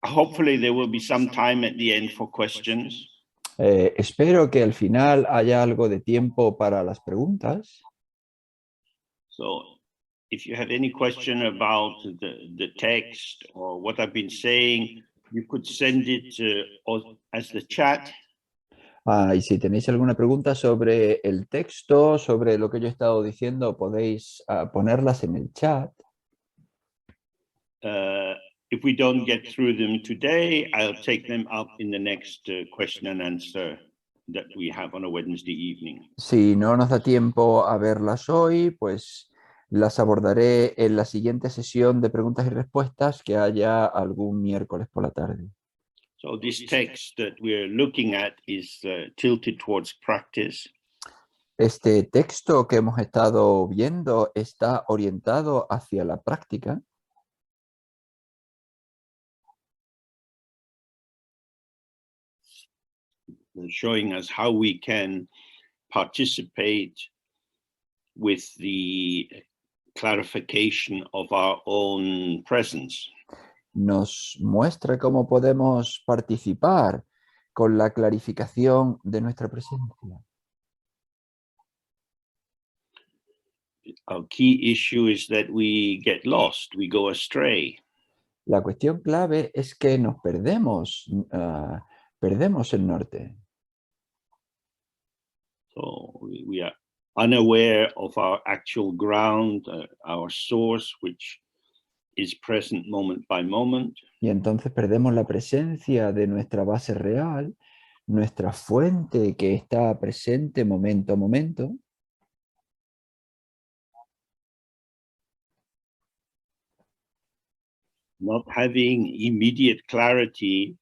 Hopefully there will be some time at the end for questions. Espero que al final haya algo de tiempo para las preguntas. So if you have any question about the text or what I've been saying, you could send it as the chat. Y si tenéis alguna pregunta sobre el texto, sobre lo que yo he estado diciendo, podéis ponerlas en el chat. If we don't get through them today, I'll take them up in the next question and answer that we have on a Wednesday evening. Si no nos da tiempo a verlas hoy, pues las abordaré en la siguiente sesión de preguntas y respuestas que haya algún miércoles por la tarde. So this text that we're looking at is tilted towards practice. Este texto que hemos estado viendo está orientado hacia la práctica. Showing us how we can participate with the clarification of our own presence. Nos muestra cómo podemos participar con la clarificación de nuestra presencia. Our key issue is that we get lost, we go astray. La cuestión clave es que nos perdemos el norte. So we are unaware of our actual ground, our source, which is present moment by moment. Y entonces perdemos la presencia de nuestra base real, nuestra fuente que está presente momento a momento. Not having immediate clarity,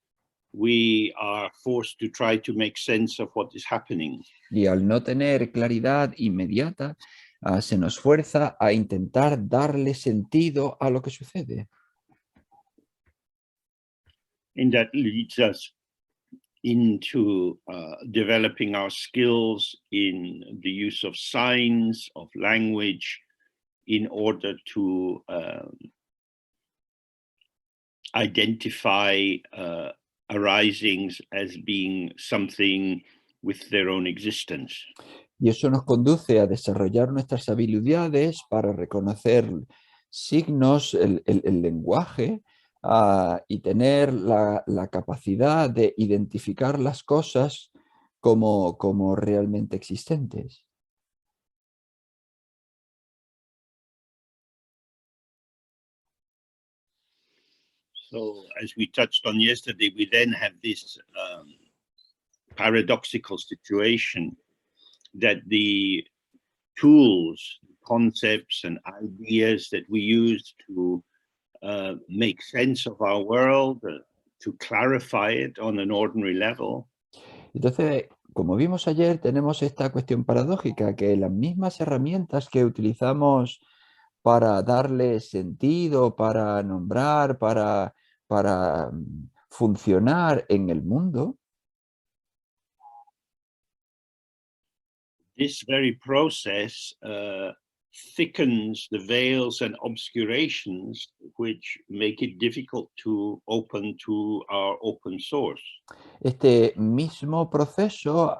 we are forced to try to make sense of what is happening. Y al no tener claridad inmediata, se nos fuerza a intentar darle sentido a lo que sucede. And that leads us into developing our skills in the use of signs, of language, in order to identify arisings as being something with their own existence. Y eso nos conduce a desarrollar nuestras habilidades para reconocer signos, el lenguaje, y tener la capacidad de identificar las cosas como realmente existentes. So as we touched on yesterday, we then have this paradoxical situation that the tools, concepts, and ideas that we use to make sense of our world, to clarify it on an ordinary level. Entonces, como vimos ayer, tenemos esta cuestión paradójica, que las mismas herramientas que utilizamos para darle sentido, para nombrar, para funcionar en el mundo, this very process thickens the veils and obscurations which make it difficult to open to our open source. este mismo proceso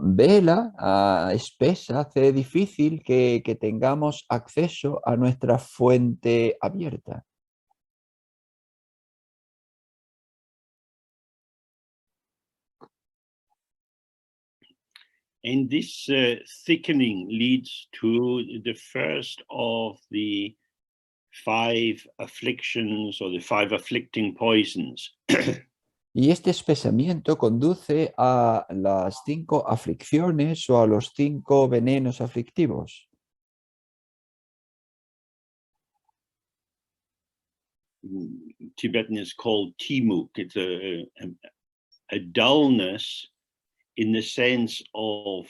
vela, espesa, hace difícil que tengamos acceso a nuestra fuente abierta. And this thickening leads to the first of the 5 afflictions or the 5 afflicting poisons. Y este espesamiento conduce a las 5 aflicciones o a los 5 venenos aflictivos. Tibetan is called timuk. It's a dullness in the sense of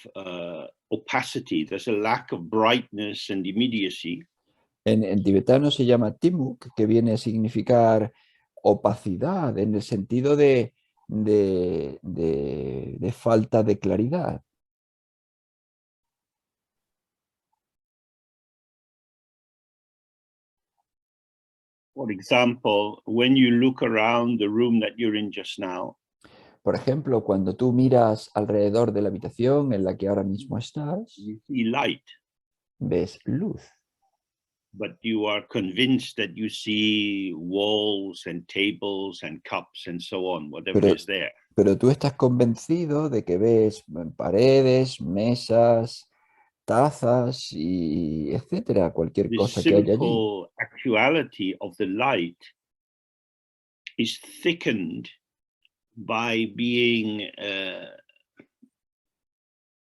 opacity. There's a lack of brightness and immediacy. En tibetano se llama timuk, que viene a significar opacidad, en el sentido de falta de claridad. For example, when you look around the room that you're in just now, Por ejemplo, cuando tú miras alrededor de la habitación en la que ahora mismo estás, you see light, ves luz. but you are convinced that you see walls and tables and cups and so on, whatever is there. Pero tú estás convencido de que ves paredes, mesas, tazas y etcétera, cualquier The cosa que haya allí. simple actuality of the light is thickened by being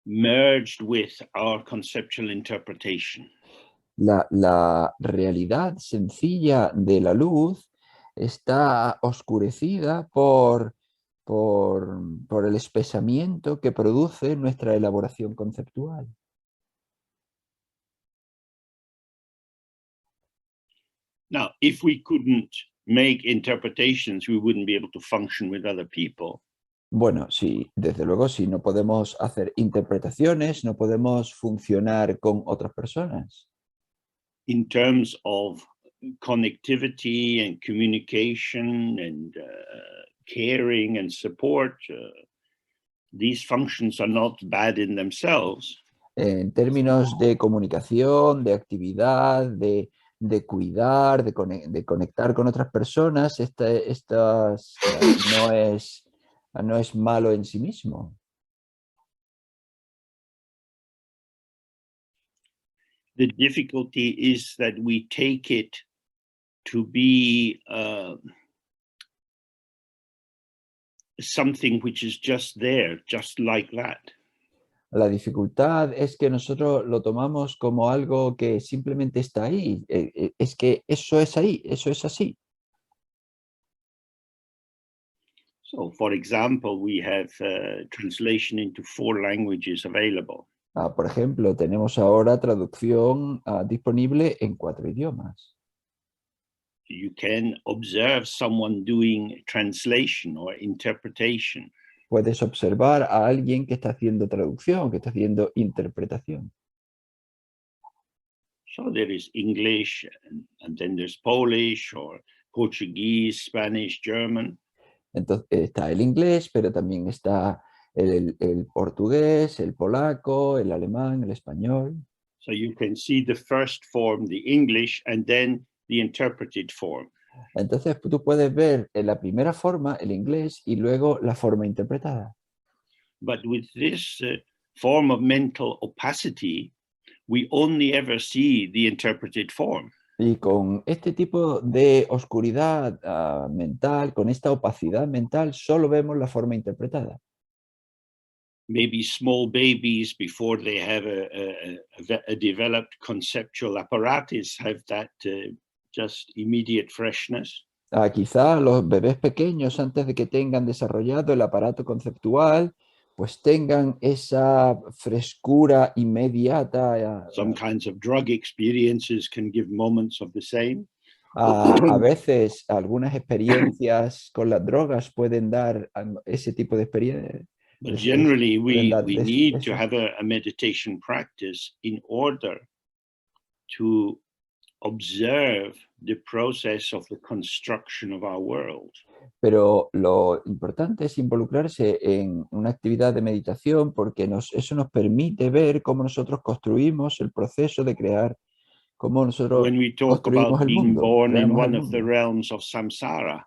merged with our conceptual interpretation. La realidad sencilla de la luz está oscurecida por el espesamiento que produce nuestra elaboración conceptual. Now, if we couldn't make interpretations, we wouldn't be able to function with other people. Bueno, sí, desde luego, si no podemos hacer interpretaciones, no podemos funcionar con otras personas. In terms of connectivity and communication and caring and support, these functions are not bad in themselves. En términos de comunicación, de actividad, de cuidar, de conectar con otras personas, no es malo en sí mismo. The difficulty is that we take it to be something which is just there, just like that. La dificultad es que nosotros lo tomamos como algo que simplemente está ahí. Es que eso es ahí, eso es así. So, for example, we have translation into 4 languages available. Por ejemplo, tenemos ahora traducción disponible en 4 idiomas. You can observe someone doing translation or interpretation. Puedes observar a alguien que está haciendo traducción, que está haciendo interpretación. So there is English, and then there's Polish or Portuguese, Spanish, German. Entonces está el inglés, pero también está el portugués, el polaco, el alemán, el español. So you can see the first form, the English, and then the interpreted form. Entonces tú puedes ver en la primera forma el inglés y luego la forma interpretada. But with this form of mental opacity, we only ever see the interpreted form. Y con este tipo de oscuridad mental, con esta opacidad mental, solo vemos la forma interpretada. Maybe small babies, before they have a developed conceptual apparatus, have that just immediate freshness. Quizá los bebés pequeños, antes de que tengan desarrollado el aparato conceptual, pues tengan esa frescura inmediata. Some kinds of drug experiences can give moments of the same. A veces algunas experiencias con las drogas pueden dar ese tipo de experiencia. But generally, we need eso. to have a meditation practice in order to observe the process of the construction of our world. Pero lo importante es involucrarse en una actividad de meditación porque eso nos permite ver cómo nosotros construimos el proceso de crear, cómo nosotros When we talk construimos about el being mundo, born in creamos el one of the mundo. realms of samsara,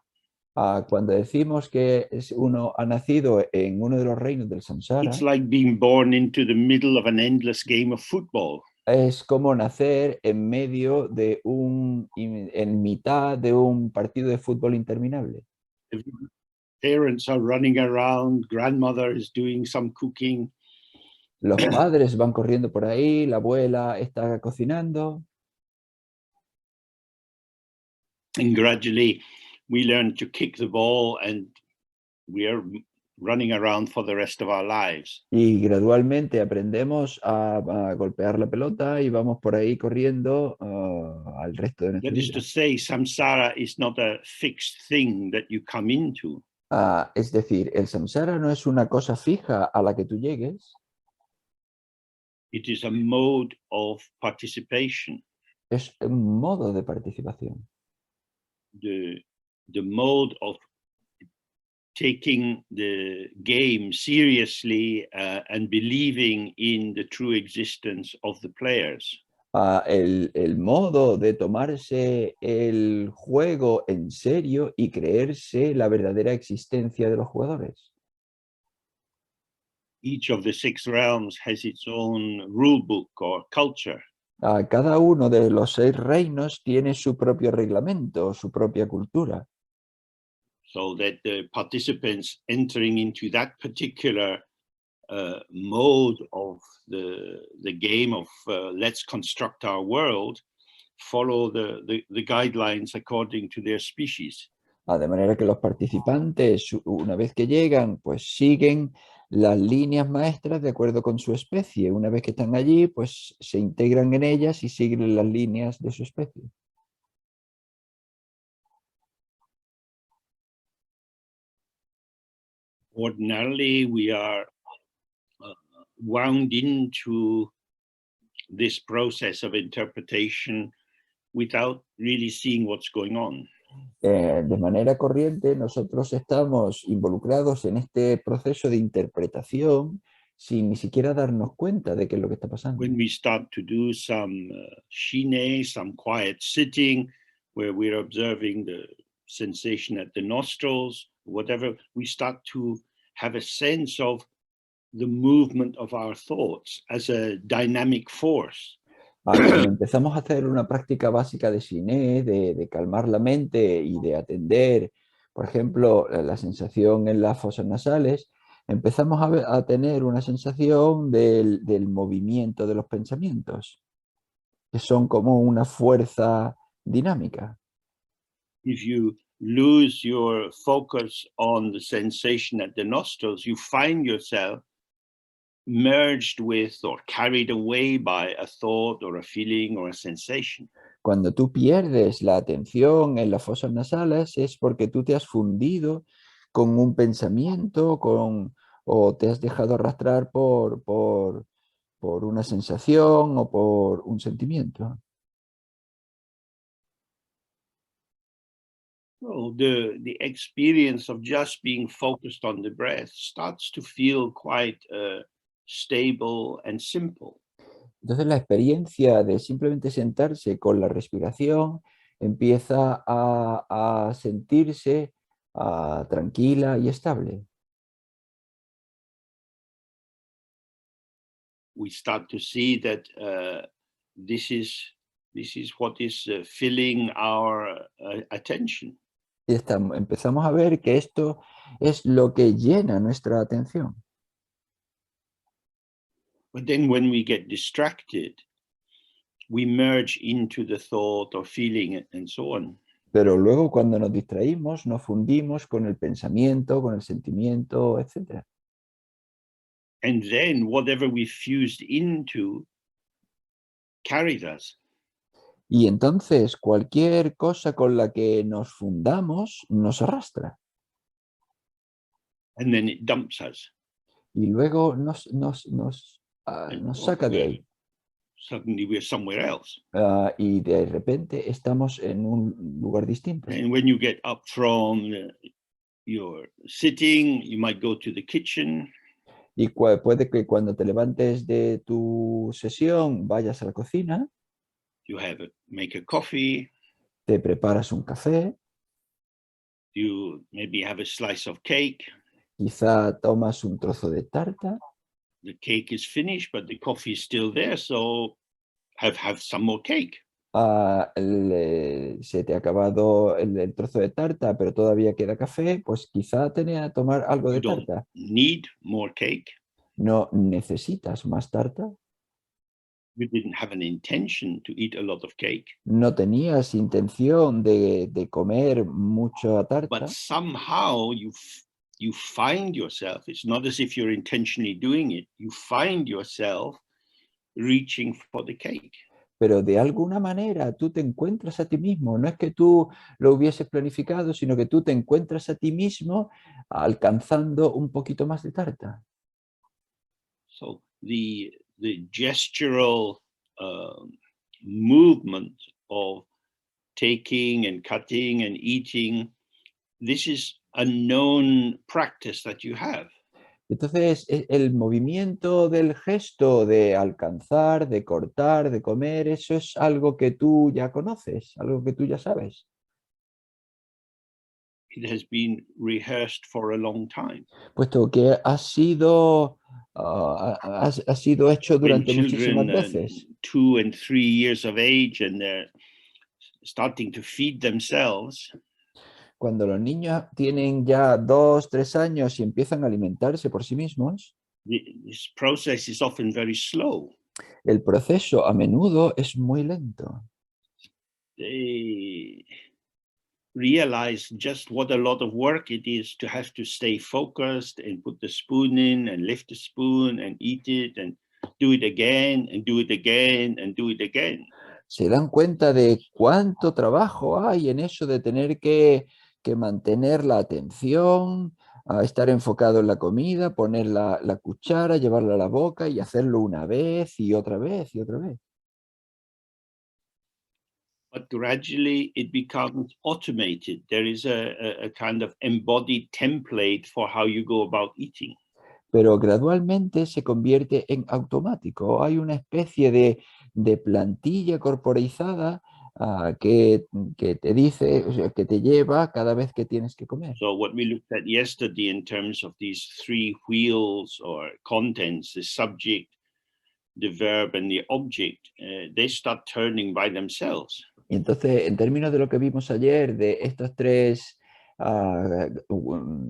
Cuando decimos que uno ha nacido en uno de los reinos del samsara, it's like being born into the middle of an endless game of football. es como nacer en medio de en mitad de un partido de fútbol interminable. Parents are running around, grandmother is doing some cooking. Los padres van corriendo por ahí, la abuela está cocinando. And gradually we learn to kick the ball and we are running around for the rest of our lives. Y gradualmente aprendemos a golpear la pelota y vamos por ahí corriendo al resto de nuestra That is to vida. say, samsara is not a fixed thing that you come into. Es decir, el samsara no es una cosa fija a la que tú llegues. It is a mode of participation. Es un modo de participación. the mode of taking the game seriously and believing in the true existence of the players. El modo de tomarse el juego en serio y creerse la verdadera existencia de los jugadores. Each of the 6 realms has its own rule book or culture. Cada uno de los 6 reinos tiene su propio reglamento, su propia cultura. So that the participants entering into that particular mode of the game of let's construct our world, follow the guidelines according to their species. De manera que los participantes, una vez que llegan, pues siguen las líneas maestras de acuerdo con su especie. Una vez que están allí, pues se integran en ellas y siguen las líneas de su especie. Ordinarily, we are wound into this process of interpretation without really seeing what's going on. De manera corriente, nosotros estamos involucrados en este proceso de interpretación sin ni siquiera darnos cuenta de qué es lo que está pasando. When we start to do some shine, some quiet sitting, where we're observing the sensation at the nostrils, whatever, we start to have a sense of the movement of our thoughts as a dynamic force. Cuando empezamos a hacer una práctica básica de Shiné, de calmar la mente y de atender, por ejemplo, la sensación en las fosas nasales, empezamos a tener una sensación del movimiento de los pensamientos, que son como una fuerza dinámica. If you lose your focus on the sensation at the nostrils, you find yourself merged with or carried away by a thought or a feeling or a sensation. Cuando tú pierdes la atención en las fosas nasales es porque tú te has fundido con un pensamiento, o te has dejado arrastrar por una sensación o por un sentimiento. So the experience of just being focused on the breath starts to feel quite stable and simple. Entonces la experiencia de simplemente sentarse con la respiración empieza a sentirse tranquila y estable. We start to see that this is what is filling our attention. Y empezamos a ver que esto es lo que llena nuestra atención. But then when we get distracted, we merge into the thought or feeling and so on. Pero luego cuando nos distraímos, nos fundimos con el pensamiento, con el sentimiento, etc. And then whatever we fused into carries us. Y entonces cualquier cosa con la que nos fundamos nos arrastra. And then it dumps us. Y luego nos saca de ahí. Suddenly we're somewhere else. Y de repente estamos en un lugar distinto. And when you get up from your sitting, you might go to the kitchen. Y puede que cuando te levantes de tu sesión vayas a la cocina, You make a coffee. te preparas un café, You maybe have a slice of cake. quizá tomas un trozo de tarta. The cake is finished, but the coffee is still there. So have some more cake. Se te ha acabado el trozo de tarta, pero todavía queda café, pues quizá tenía que tomar algo de You don't tarta. need more cake. No necesitas más tarta. You didn't have an intention to eat a lot of cake. No tenías intención de comer mucha tarta. But somehow you find yourself, it's not as if you're intentionally doing it, you find yourself reaching for the cake. Pero de alguna manera tú te encuentras a ti mismo. No es que tú lo hubieses planificado, sino que tú te encuentras a ti mismo alcanzando un poquito más de tarta. So the gestural movement of taking and cutting and eating, this is a known practice that you have. Entonces, el movimiento del gesto de alcanzar, de cortar, de comer, eso es algo que tú ya conoces, algo que tú ya sabes, It has been rehearsed for a long time. puesto que ha sido hecho When durante muchísimas children veces. 2 and 3 years of age and they're starting to feed themselves, Cuando los niños tienen ya 2, 3 años y empiezan a alimentarse por sí mismos, this process is often very slow. el proceso a menudo es muy lento. They realize just what a lot of work it is to have to stay focused and put the spoon in and lift the spoon and eat it and do it again and do it again and do it again. Se dan cuenta de cuánto trabajo hay en eso de tener que mantener la atención, a estar enfocado en la comida, poner la cuchara, llevarla a la boca y hacerlo una vez y otra vez y otra vez. But gradually it becomes automated. There is a kind of embodied template for how you go about eating. Pero gradualmente se convierte en automático. Hay una especie de plantilla corporizada que te dice, o sea, que te lleva cada vez que tienes que comer. So what we looked at yesterday in terms of these 3 wheels or contents, the subject, the verb and the object, they start turning by themselves. Y entonces, en términos de lo que vimos ayer, de estas tres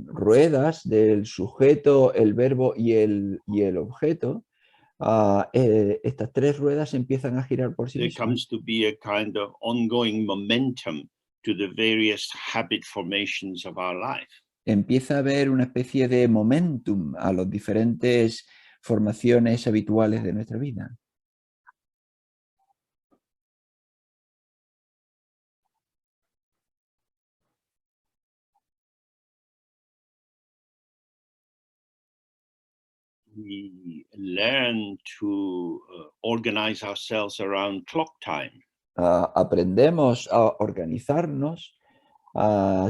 ruedas del sujeto, el verbo y el objeto, estas tres ruedas empiezan a girar por sí There mismas. comes to be a kind of ongoing momentum to the various habit formations of our life. Empieza a haber una especie de momentum a las diferentes formaciones habituales de nuestra vida. We learn to organize ourselves around clock time. Aprendemos a organizarnos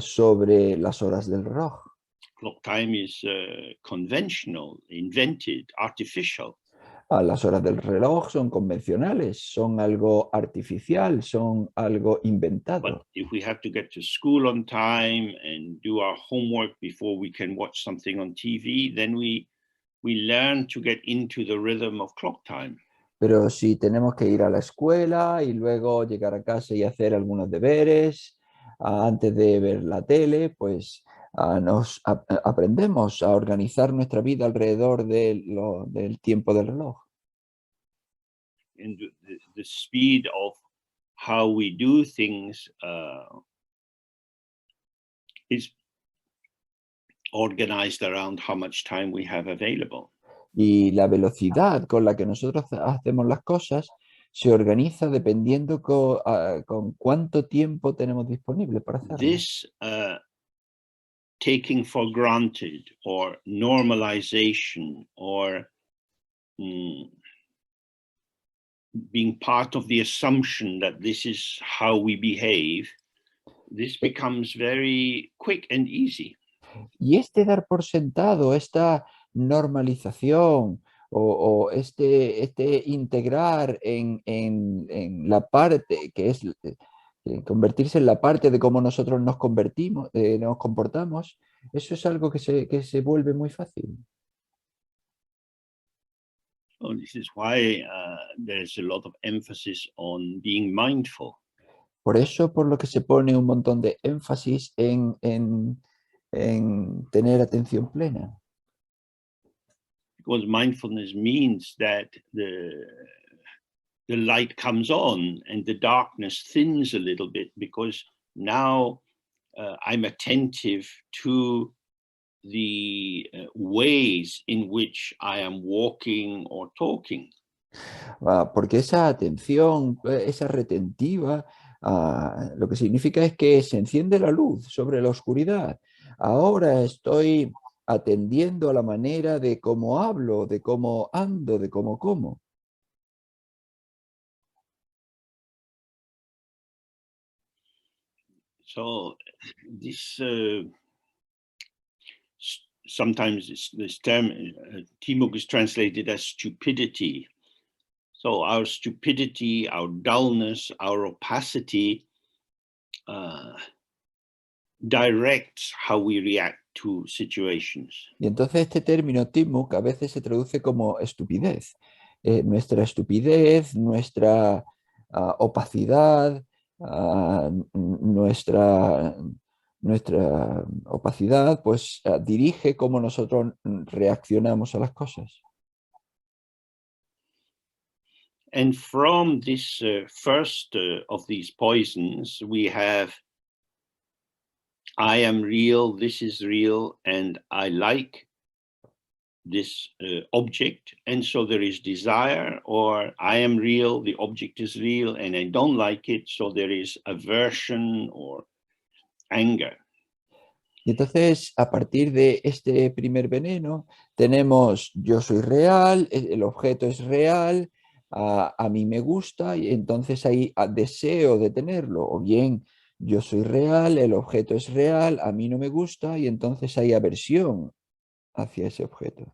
sobre las horas del reloj. Clock time is conventional, invented, artificial. Las horas del reloj son convencionales, son algo artificial, son algo But inventado. if we have to get to school on time and do our homework before we can watch something on TV, then we learn to get into the rhythm of clock time. Pero si tenemos que ir a la escuela y luego llegar a casa y hacer algunos deberes antes de ver la tele, pues aprendemos a organizar nuestra vida alrededor del tiempo del reloj. And the speed of how we do things is organized around how much time we have available. Y la velocidad con la que nosotros hacemos las cosas se organiza dependiendo con cuánto tiempo tenemos disponible para hacerlo. This taking for granted or normalization or being part of the assumption that this is how we behave, this becomes very quick and easy. Y este dar por sentado, esta normalización o este integrar en la parte que es convertirse en la parte de cómo nosotros nos convertimos, nos comportamos, eso es algo que se vuelve muy fácil. So this is why there's a lot of emphasis on being mindful. Por eso, por lo que se pone un montón de énfasis en tener atención plena. Because mindfulness means that the light comes on and the darkness thins a little bit, because now I'm attentive to the ways in which I am walking or talking. Porque esa atención, esa retentiva, lo que significa es que se enciende la luz sobre la oscuridad. Ahora estoy atendiendo a la manera de cómo hablo, de cómo ando, de cómo como. So this sometimes this term timuk is translated as stupidity. So our stupidity, our dullness, our opacity directs how we react to situations. Y entonces este término timuk a veces se traduce como estupidez. Nuestra estupidez, nuestra opacidad, nuestra opacidad, pues dirige cómo nosotros reaccionamos a las cosas. And from this first of these poisons, we have I am real, this is real, and I like this object. And so there is desire, or I am real, the object is real, and I don't like it. So there is aversion or anger. Y entonces, a partir de este primer veneno, tenemos yo soy real, el objeto es real, a mí me gusta, y entonces hay deseo de tenerlo, o bien yo soy real, el objeto es real, a mí no me gusta, y entonces hay aversión hacia ese objeto.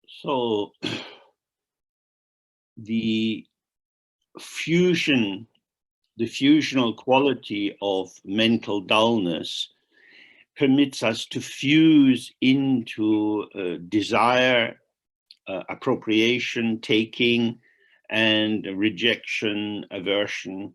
So the fusional quality of mental dullness permits us to fuse into desire, appropriation, taking, and rejection, aversion.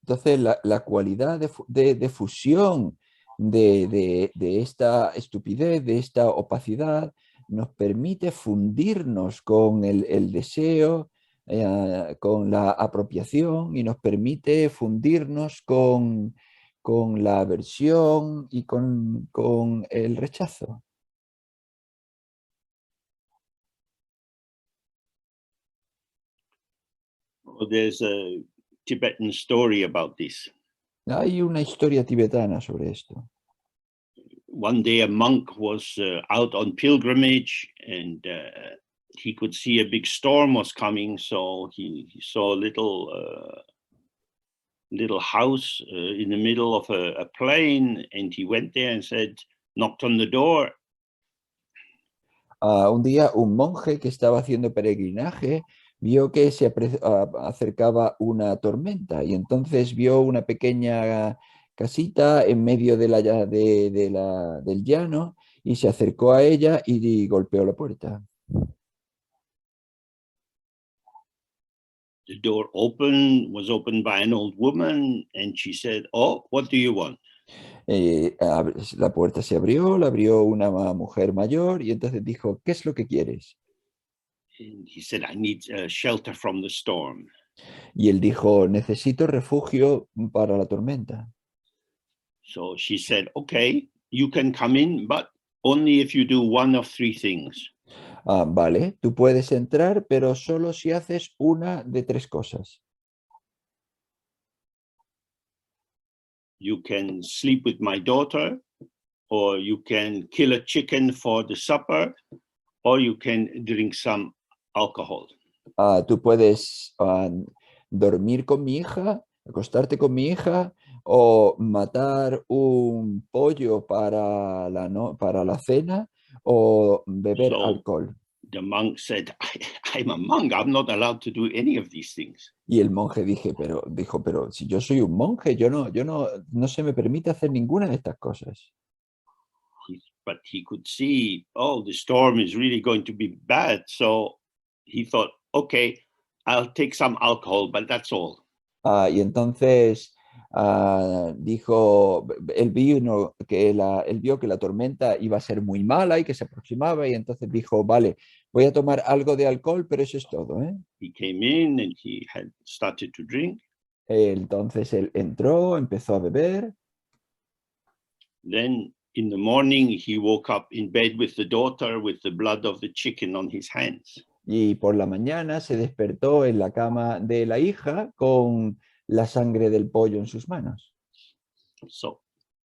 Entonces, la cualidad de fusión de esta estupidez, de esta opacidad, nos permite fundirnos con el deseo, con la apropiación, y nos permite fundirnos con la aversión y con el rechazo. There's a Tibetan story about this. Hay una historia tibetana sobre esto. One day a monk was out on pilgrimage, and he could see a big storm was coming. So he saw a little house in the middle of a plain, and he went there and said, knocked on the door. Un día un monje que estaba haciendo peregrinaje vio que se acercaba una tormenta, y entonces vio una pequeña casita en medio del llano, y se acercó a ella y golpeó la puerta. The door was opened by an old woman, and she said, oh, what do you want? La puerta se abrió, la abrió una mujer mayor, y entonces dijo, ¿qué es lo que quieres? And he said, I need shelter from the storm. Y él dijo, necesito refugio para la tormenta. So she said, okay, you can come in, but only if you do one of three things. Vale, tú puedes entrar, pero solo si haces una de tres cosas. You can sleep with my daughter, or you can kill a chicken for the supper, or you can drink some alcohol. Tú puedes dormir con mi hija, acostarte con mi hija, o matar un pollo para la cena, o beber alcohol. The monk said, I'm a monk, I'm not allowed to do any of these things. Y el monje dijo, pero si yo soy un monje, no se me permite hacer ninguna de estas cosas. But he could see, oh, the storm is really going to be bad. So he thought, okay, I'll take some alcohol, but that's all. Y entonces dijo, él vio que la tormenta iba a ser muy mala y que se aproximaba, y entonces dijo, vale, voy a tomar algo de alcohol, pero eso es todo, ¿eh? He came in and he had started to drink. Entonces él entró, empezó a beber. Then in the morning, he woke up in bed with the daughter with the blood of the chicken on his hands. Y por la mañana se despertó en la cama de la hija con la sangre del pollo en sus manos. So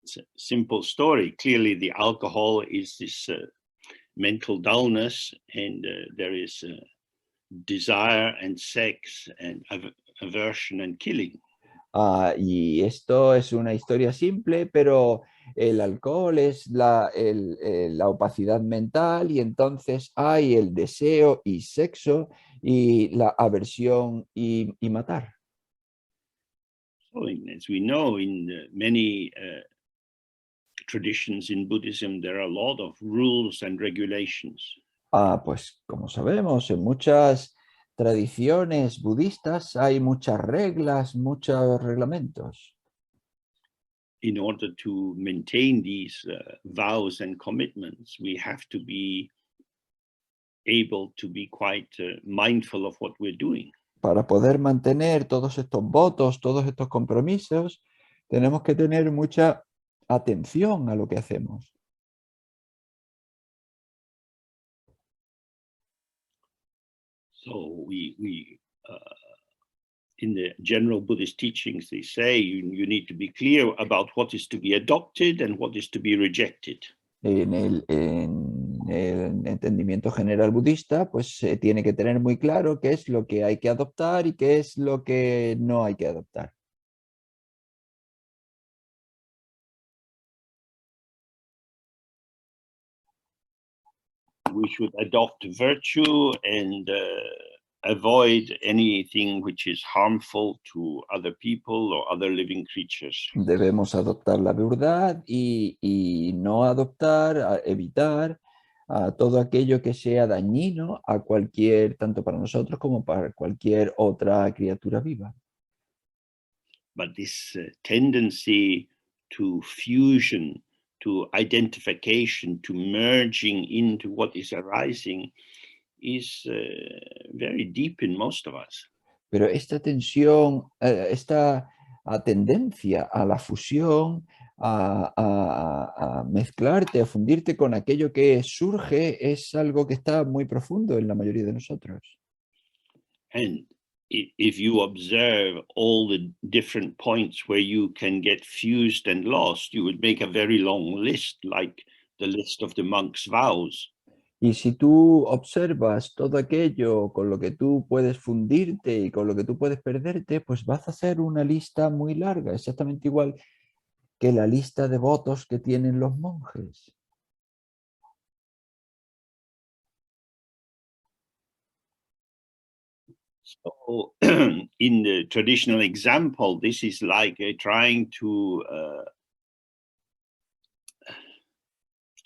It's a simple story. Clearly, the alcohol is this mental dullness, and there is desire and sex and aversion and killing. Y esto es una historia simple, pero el alcohol es la opacidad mental y entonces hay el deseo y sexo y la aversión y matar. So, as we know, in many traditions in Buddhism, there are a lot of rules and regulations. Pues como sabemos, en muchas tradiciones budistas hay muchas reglas, muchos reglamentos. In order to maintain these vows and commitments, we have to be able to be quite mindful of what we're doing. Para poder mantener todos estos votos, todos estos compromisos, tenemos que tener mucha atención a lo que hacemos. So in the general Buddhist teachings, they say you need to be clear about what is to be adopted and what is to be rejected. En el entendimiento general budista, pues se tiene que tener muy claro qué es lo que hay que adoptar y qué es lo que no hay que adoptar. We should adopt virtue and avoid anything which is harmful to other people or other living creatures. Debemos adoptar la verdad y no adoptar, evitar todo aquello que sea dañino a cualquier, tanto para nosotros como para cualquier otra criatura viva. But this tendency to fusion, to identification, to merging into what is arising is very deep in most of us. Pero esta tensión, esta tendencia a la fusión, a mezclarte, a fundirte con aquello que surge, es algo que está muy profundo en la mayoría de nosotros. And if you observe all the different points where you can get fused and lost, you would make a very long list, like the list of the monk's vows. Y si tú observas todo aquello con lo que tú puedes fundirte y con lo que tú puedes perderte, pues vas a hacer una lista muy larga, exactamente igual que la lista de votos que tienen los monjes. So, in the traditional example, this is like trying to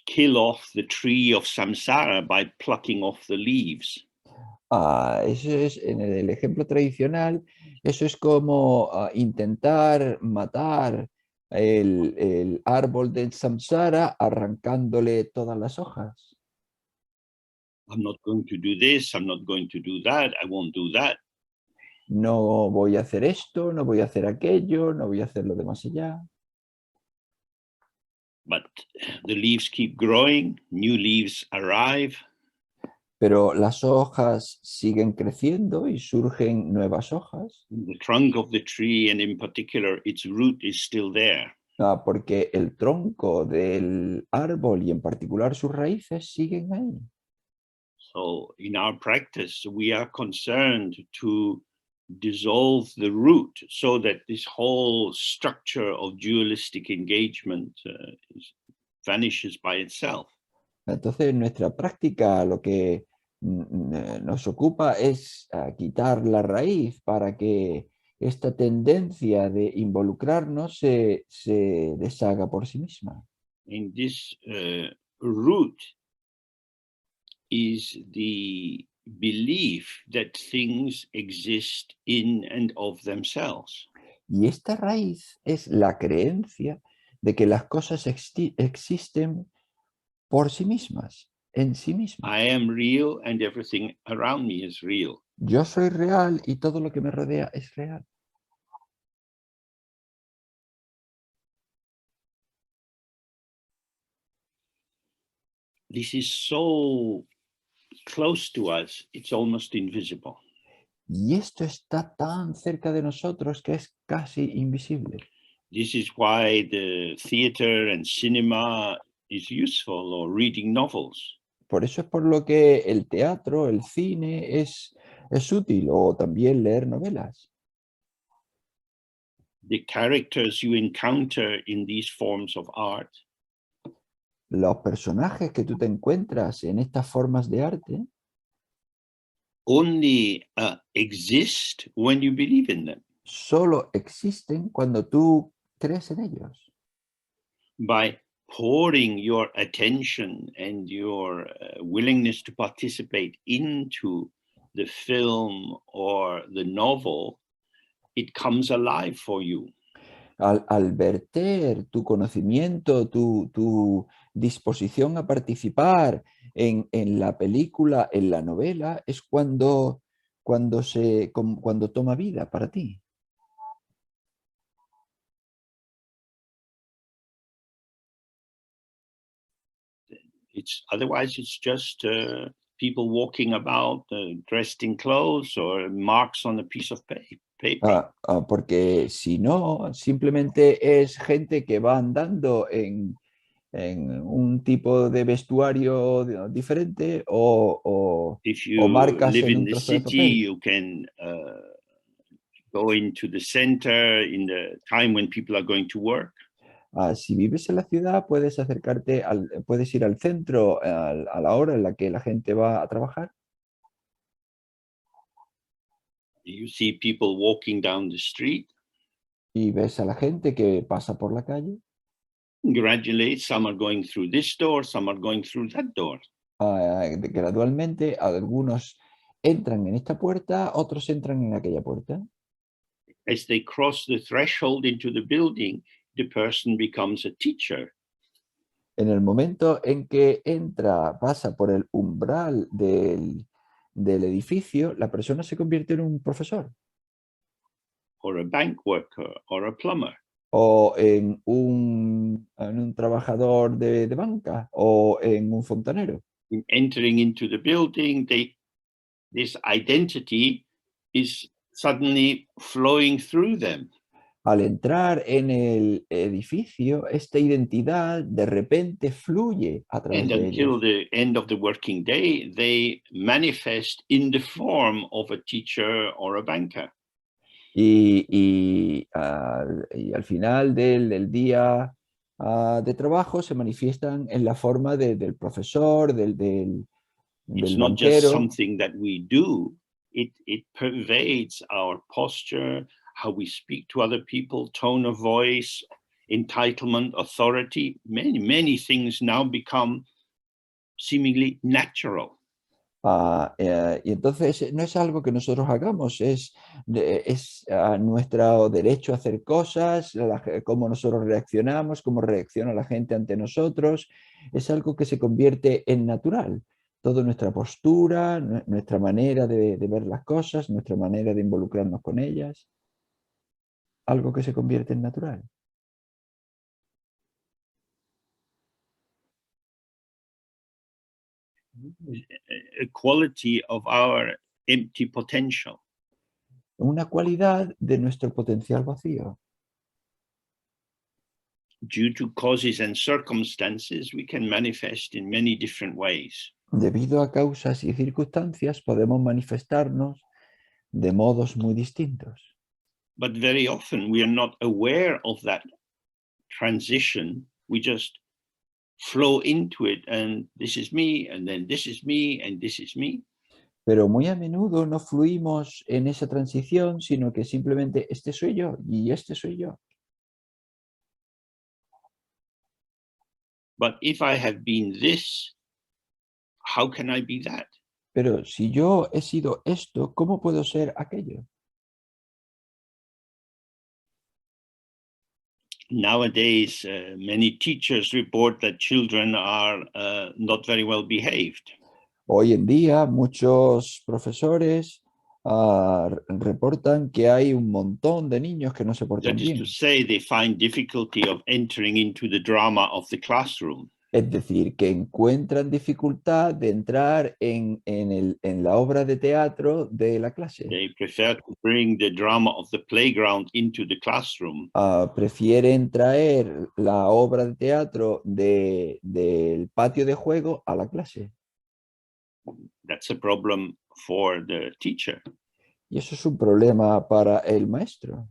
kill off the tree of samsara by plucking off the leaves. Eso es, en el ejemplo tradicional, eso es como intentar matar el árbol del samsara arrancándole todas las hojas. I'm not going to do this, I'm not going to do that, I won't do that. No voy a hacer esto, no voy a hacer aquello, no voy a hacer lo demás allá. But the leaves keep growing, new leaves arrive. Pero las hojas siguen creciendo y surgen nuevas hojas. The trunk of the tree, and in particular, its root is still there. Porque el tronco del árbol y en particular sus raíces siguen ahí. So in our practice, we are concerned to dissolve the root so that this whole structure of dualistic engagement vanishes by itself. Entonces, en nuestra práctica lo que nos ocupa es quitar la raíz para que esta tendencia de involucrarnos se deshaga por sí misma. And this root is the belief that things exist in and of themselves. Y esta raíz es la creencia de que las cosas existen por sí mismas, en sí mismas. I am real and everything around me is real. Yo soy real y todo lo que me rodea es real. This is so close to us, it's almost invisible. Y esto está tan cerca de nosotros que es casi invisible. This is why the theater and cinema is useful, or reading novels. Por eso es por lo que el teatro, el cine es útil, o también leer novelas. The characters you encounter in these forms of art Los personajes que tú te encuentras en estas formas de arte only exist when you believe in them. solo existen cuando tú crees en ellos. By pouring your attention and your willingness to participate into the film or the novel, it comes alive for you. Al verter tu conocimiento, tu disposición a participar en la película, en la novela, es cuando toma vida para ti. Otherwise it's just people walking about dressed in clothes or marks on a piece of paper. Porque si no, simplemente es gente que va andando en un tipo de vestuario diferente If o you marcas live en in un the trozo de city, papel. you can go into the center in the time when people are going to work. Si vives en la ciudad, puedes puedes ir al centro a la hora en la que la gente va a trabajar. You see people walking down the street. Y ves a la gente que pasa por la calle. Gradually, some are going through this door, some are going through that door. Gradualmente, algunos entran en esta puerta, otros entran en aquella puerta. As they cross the threshold into the building, the person becomes a teacher. En el momento en que pasa por el umbral del edificio, la persona se convierte en un profesor. Or a bank worker, or a plumber. O en un trabajador de banca, o en un fontanero. In entering into the building, this identity is suddenly flowing through them. Al entrar en el edificio, esta identidad de repente fluye a través And de until ellos. the end of the working day, they manifest in the form of a teacher or a banker. Y al final del día de trabajo se manifiestan en la forma del profesor, del It's not just banquero. something that we do, it pervades our posture, how we speak to other people, tone of voice, entitlement, authority. Many things now become seemingly natural. Y entonces no es algo que nosotros hagamos, es nuestro derecho a hacer cosas, cómo nosotros reaccionamos, cómo reacciona la gente ante nosotros, es algo que se convierte en natural. Toda nuestra postura, nuestra manera de ver las cosas, nuestra manera de involucrarnos con ellas, algo que se convierte en natural. A quality of our empty potential. Una cualidad de nuestro potencial vacío. Due to causes and circumstances, we can manifest in many different ways. Debido a causas y circunstancias, podemos manifestarnos de modos muy distintos. But very often we are not aware of that transition. We just flow into it, and this is me, and then this is me, and this is me. Pero muy a menudo no fluimos en esa transición, sino que simplemente este soy yo y este soy yo. But if I have been this, how can I be that? Pero si yo he sido esto, ¿cómo puedo ser aquello? Nowadays, many teachers report that children are not very well behaved. Hoy en día muchos profesores reportan que hay un montón de niños que no se portan That is bien. to say, they find difficulty of entering into the drama of the classroom. Es decir, que encuentran dificultad de entrar en la obra de teatro de la clase. They prefer to bring the drama of the playground into the classroom. Prefieren traer la obra de teatro del patio de juego a la clase. That's a problem for the teacher. Y eso es un problema para el maestro.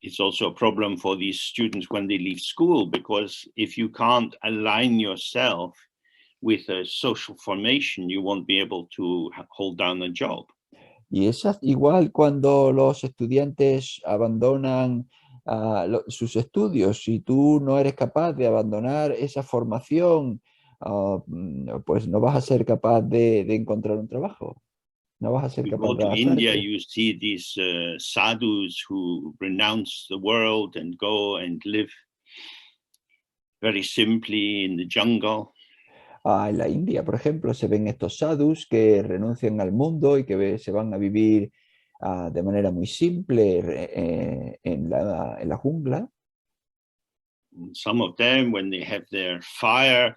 It's also a problem for these students when they leave school, because if you can't align yourself with a social formation, you won't be able to hold down a job. Y es igual cuando los estudiantes abandonan sus estudios. Si tú no eres capaz de abandonar esa formación, pues no vas a ser capaz de encontrar un trabajo. No vas a ser You capaz go de to India, adaptarte. you see these sadhus who renounce the world and go and live very simply in the jungle. En la India, por ejemplo, se ven estos sadhus que renuncian al mundo y que se van a vivir de manera muy simple en la jungla. And some of them, when they have their fire,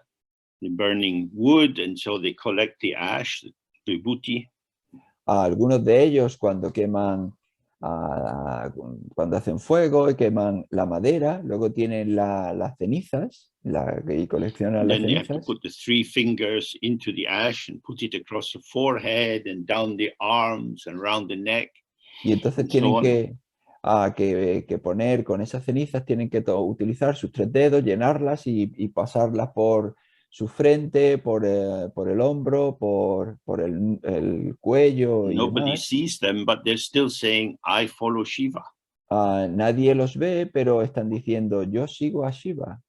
they're burning wood, and so they collect the ash, the vibhuti. Algunos de ellos cuando hacen fuego y queman la madera, luego tienen las cenizas y coleccionan And las then they have to cenizas. put the 3 fingers into the ash and put it across the forehead and down the arms and around the neck. Y entonces And so tienen on. que poner con esas cenizas, tienen que utilizar sus 3 dedos, llenarlas y pasarlas por su frente, por el hombro, por el cuello y Nobody demás. sees them, but they're still saying, I follow Shiva. Nadie los ve, pero están diciendo, yo sigo a Shiva.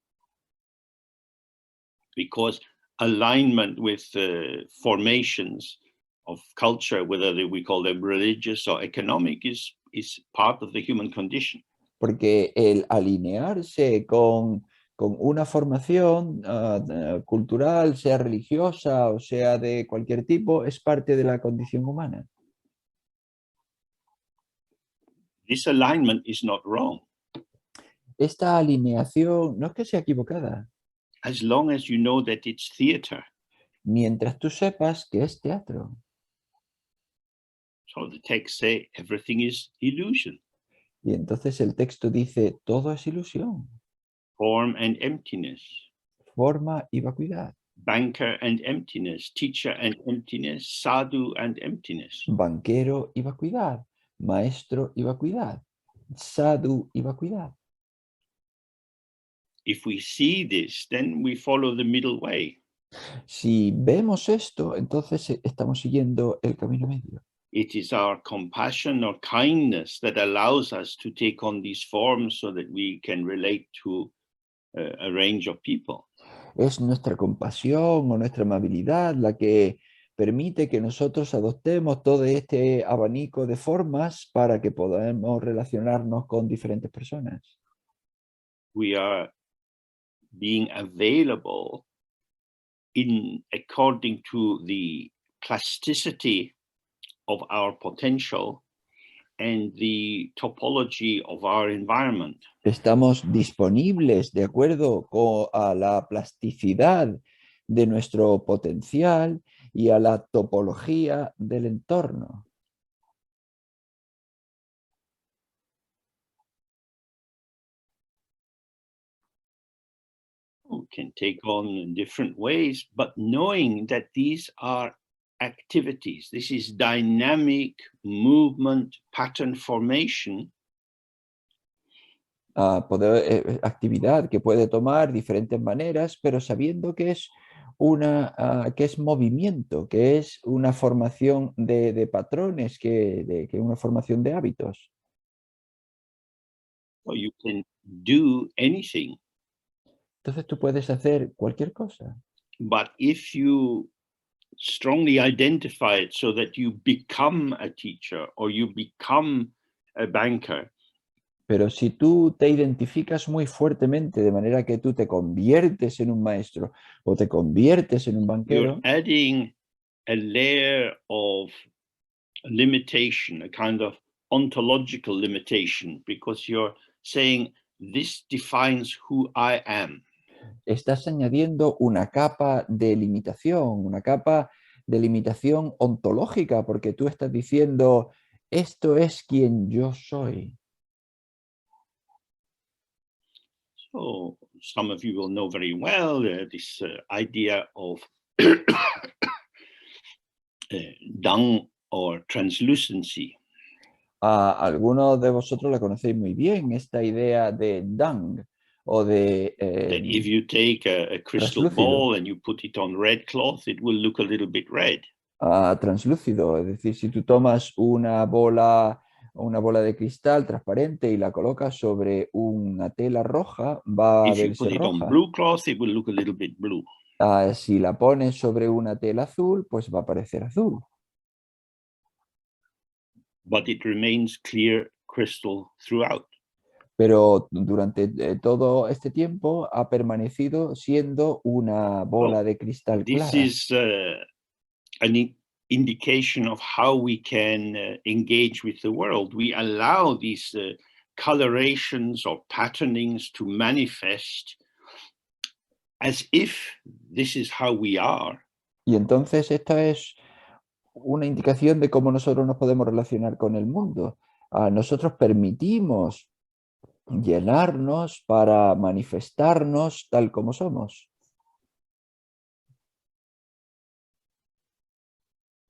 Because alignment with formations of culture, whether we call them religious or economic, is part of the human condition. Porque el alinearse con una formación cultural, sea religiosa o sea de cualquier tipo, es parte de la condición humana. This alignment is not wrong, Esta alineación no es que sea equivocada, as long as you know that it's theater. mientras tú sepas que es teatro. So the text say everything is illusion, Y entonces el texto dice, todo es ilusión, form and emptiness, forma y vacuidad, banker and emptiness, teacher and emptiness, sadhu and emptiness. banquero y vacuidad, maestro y vacuidad, sadhu y vacuidad. If we see this, then we follow the middle way. Si vemos esto, entonces estamos siguiendo el camino medio. It is our compassion or kindness that allows us to take on these forms so that we can relate to a range of people. Es nuestra compasión o nuestra amabilidad la que permite que nosotros adoptemos todo este abanico de formas para que podamos relacionarnos con diferentes personas. We are being available according to the plasticity of our potential and the topology of our environment. Estamos disponibles de acuerdo a la plasticidad de nuestro potencial y a la topología del entorno. We can take on in different ways, but knowing that these are activities, this is dynamic movement, pattern formation. Actividad que puede tomar diferentes maneras, pero sabiendo que es que es movimiento, que es una formación de patrones, que una formación de hábitos. So you can do anything, Entonces tú puedes hacer cualquier cosa. but if you strongly identify it so that you become a teacher or you become a banker, Pero si tú te identificas muy fuertemente de manera que tú te conviertes en un maestro o te conviertes en un you're banquero, adding a layer of limitation, a kind of ontological limitation, because you're saying this defines who I am. estás añadiendo una capa de limitación ontológica, porque tú estás diciendo, esto es quien yo soy. So some of you will know very well this idea of dung or translucency. Algunos de vosotros la conocéis muy bien, esta idea de dung o de That if you take a crystal translúcido. ball and you put it on red cloth, it will look a little bit red. Translúcido, es decir, si tú tomas una bola de cristal transparente y la colocas sobre una tela roja, va a If you verse put it on roja. blue cloth, it will look a little bit blue. Si la pones sobre una tela azul, pues va a parecer azul. But it remains clear crystal throughout. Pero durante todo este tiempo ha permanecido siendo una bola de cristal This clara. is an indication of how we can engage with the world. We allow these colorations or patternings to manifest as if this is how we are. Y entonces esta es una indicación de cómo nosotros nos podemos relacionar con el mundo. Nosotros permitimos llenarnos para manifestarnos tal como somos.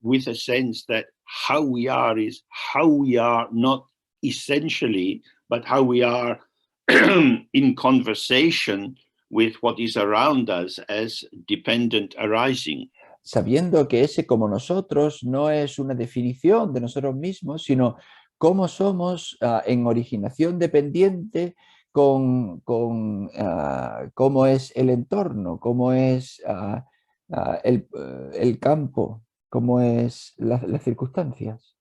With a sense that how we are is how we are, not essentially, but how we are in conversation with what is around us as dependent arising. Sabiendo que ese como nosotros no es una definición de nosotros mismos, sino cómo somos en originación dependiente con cómo es el entorno, cómo es el campo, cómo es las circunstancias.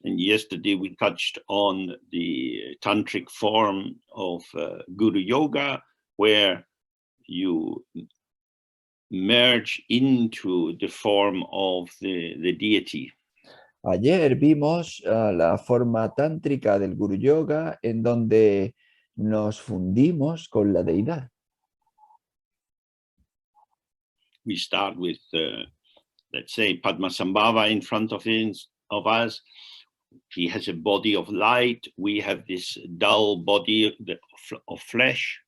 And yesterday we touched on the tantric form of Guru Yoga, where you merge into the form of the deity. Ayer vimos la forma tántrica del Guru Yoga en donde nos fundimos con la deidad. We start with, let's say, Padmasambhava in front of us. He has a body of light. We have this dull body of flesh.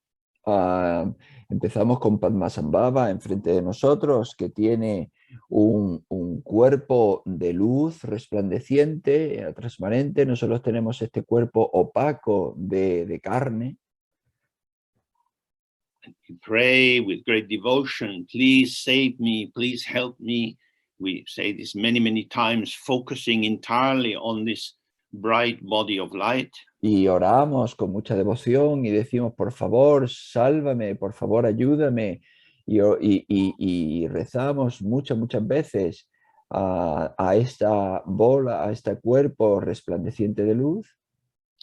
Empezamos con Padmasambhava enfrente de nosotros, que tiene un cuerpo de luz resplandeciente, transparente. Nosotros tenemos este cuerpo opaco de carne. We pray with great devotion, please save me, please help me. We say this many, many times, focusing entirely on this bright body of light. Y oramos con mucha devoción y decimos, por favor, sálvame, por favor, ayúdame. Y rezamos muchas veces a esta bola, a este cuerpo resplandeciente de luz.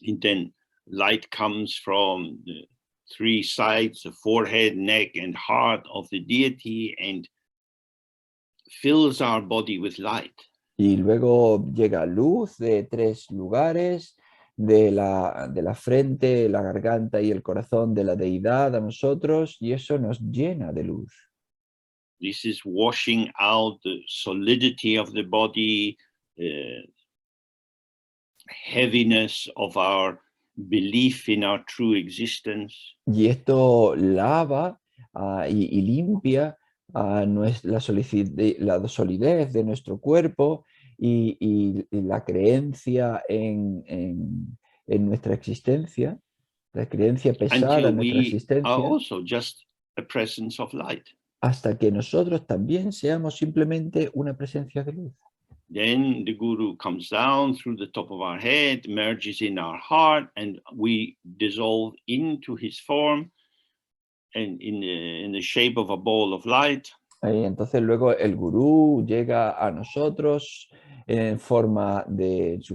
And then light comes from the three sides, the forehead, neck, and heart of the deity, and fills our body with light. Y luego llega luz de tres lugares, de la frente, la garganta y el corazón de la deidad a nosotros, y eso nos llena de luz. This is washing out the solidity of the body, heaviness of our belief in our true existence. Y esto lava y limpia la solidez de nuestro cuerpo y la creencia en nuestra existencia, la creencia pesada Until en nuestra we are existencia, also just a presence of light. hasta que nosotros también seamos simplemente una presencia de luz. Then the Guru comes down through the top of our head, merges in our heart, and we dissolve into his form and in the shape of a ball of light. Entonces luego el gurú llega a nosotros en su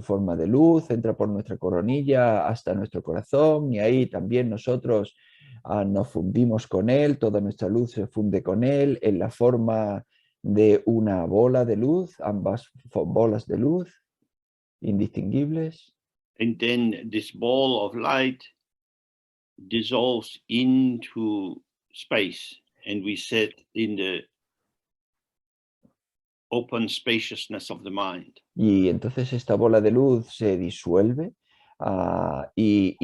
forma de luz, entra por nuestra coronilla hasta nuestro corazón y ahí también nosotros nos fundimos con él, toda nuestra luz se funde con él en la forma de una bola de luz, ambas bolas de luz indistinguibles. And then this ball of light dissolves into space, and we sit in the open spaciousness of the mind. Y entonces esta bola de luz se disuelve y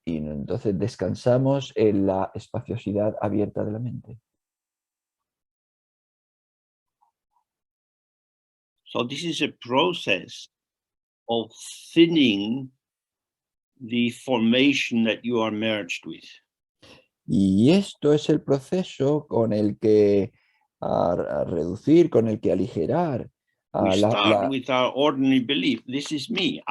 entonces descansamos en la espaciosidad abierta de la mente. So this is a process of thinning the formation that you are merged with. Y esto es el proceso con el que a reducir, con el que aligerar We la, start la- with our ordinary belief. This is me.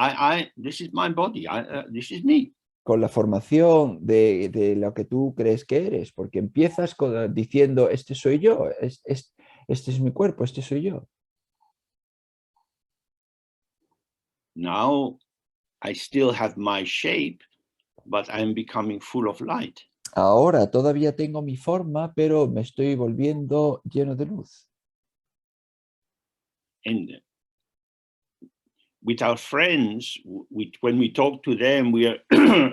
This is my body. This is me. con la formación de lo que tú crees que eres, porque empiezas diciendo, este soy yo, este es mi cuerpo, este soy yo. Now I still have my shape, but I'm becoming full of light. Ahora todavía tengo mi forma, pero me estoy volviendo lleno de luz. And with our friends, when we talk to them, we are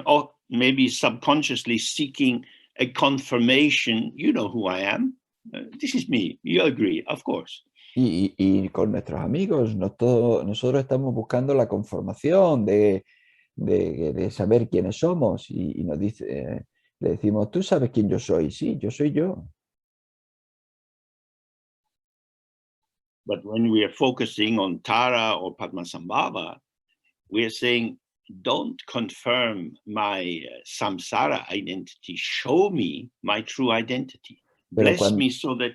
or maybe subconsciously seeking a confirmation. You know who I am. This is me. You agree, of course. Y con nuestros amigos, nosotros estamos buscando la conformación de saber quiénes somos y nos dice, le decimos, ¿tú sabes quién yo soy? Sí, yo soy yo. But when we are focusing on Tara or Padmasambhava, we are saying, don't confirm my samsara identity. Show me my true identity. Pero Bless cuando, me so that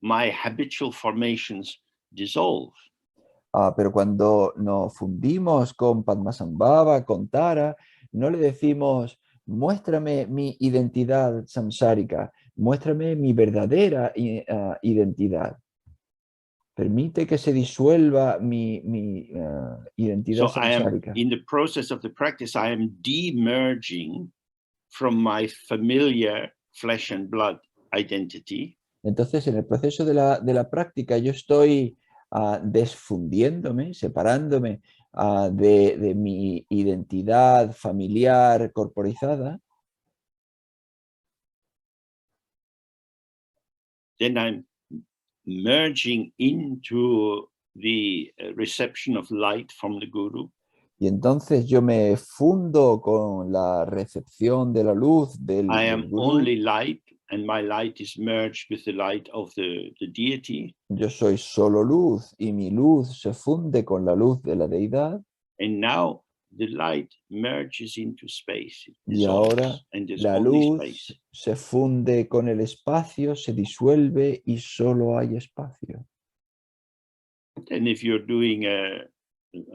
my habitual formations dissolve. pero cuando nos fundimos con Padmasambhava, con Tara, no le decimos, muéstrame mi identidad samsárica, muéstrame mi verdadera identidad. Permite que se disuelva mi identidad So I am, samsárica. in the process of the practice, I am demerging from my familiar flesh and blood identity. Entonces, en el proceso de la práctica, yo estoy desfundiéndome, separándome de mi identidad familiar corporizada. Then I'm merging into the reception of light from the Guru. Y entonces yo me fundo con la recepción de la luz I del am gurú. only light, and my light is merged with the light of the deity. Yo soy solo luz y mi luz se funde con la luz de la deidad. And now the light merges into space. It Y ahora dissolves, and there's la only luz space. se funde con el espacio, se disuelve y solo hay espacio. And if you're doing a